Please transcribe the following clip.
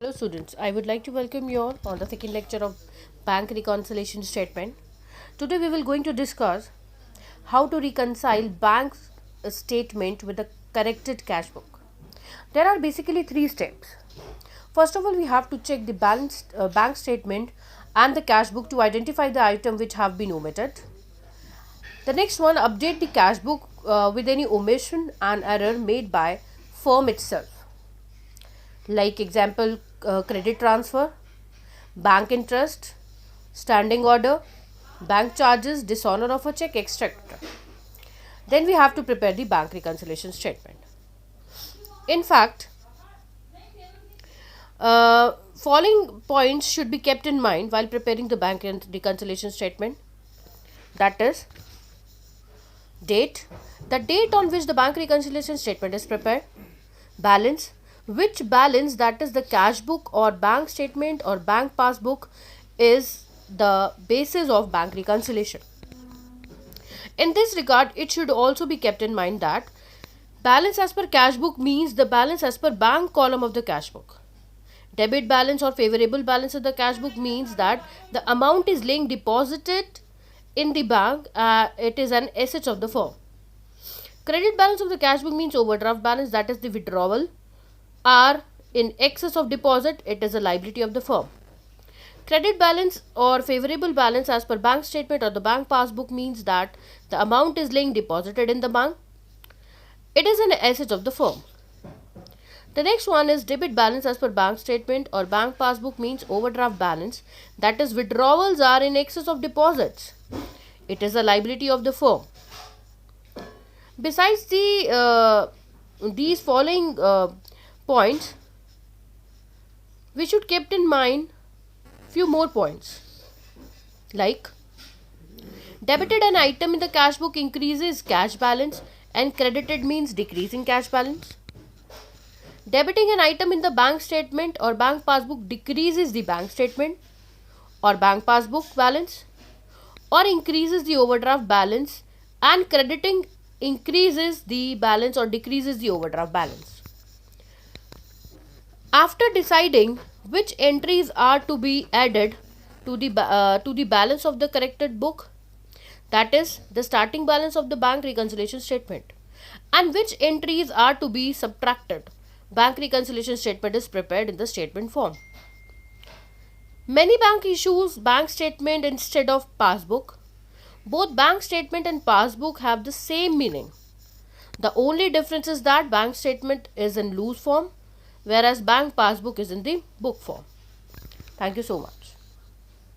Hello students, I would like to welcome you all on the second lecture of bank reconciliation statement. Today we will going to discuss how to reconcile bank statement with the corrected cash book. There are basically three steps. First of all, we have to check the balanced bank statement and the cash book to identify the item which have been omitted. The next one, update the cash book with any omission and error made by firm itself. Like example, credit transfer, bank interest, standing order, bank charges, dishonor of a check, etc. Then we have to prepare the bank reconciliation statement. In fact, following points should be kept in mind while preparing the bank reconciliation statement. That is, date, the date on which the bank reconciliation statement is prepared, balance, which balance, that is the cash book or bank statement or bank passbook, is the basis of bank reconciliation. In this regard, it should also be kept in mind that balance as per cash book means the balance as per bank column of the cash book. Debit balance or favorable balance of the cash book means that the amount is lying deposited in the bank, it is an asset of the firm. Credit balance of the cash book means overdraft balance, that is the withdrawal are in excess of deposit, it is a liability of the firm. Credit balance or favorable balance as per bank statement or the bank passbook means that the amount is lying deposited in the bank, it is an asset of the firm. The next one is debit balance as per bank statement or bank passbook means overdraft balance, that is withdrawals are in excess of deposits, it is a liability of the firm. Besides these following points, we should keep in mind few more points, like debited an item in the cash book increases cash balance and credited means decreasing cash balance. Debiting an item in the bank statement or bank passbook decreases the bank statement or bank passbook balance or increases the overdraft balance, and crediting increases the balance or decreases the overdraft balance. After deciding which entries are to be added to the balance of the corrected book, that is the starting balance of the bank reconciliation statement, and which entries are to be subtracted, bank reconciliation statement is prepared in the statement form. Many bank issues bank statement instead of passbook. Both bank statement and passbook have the same meaning. The only difference is that bank statement is in loose form, whereas bank passbook is in the book form. Thank you so much.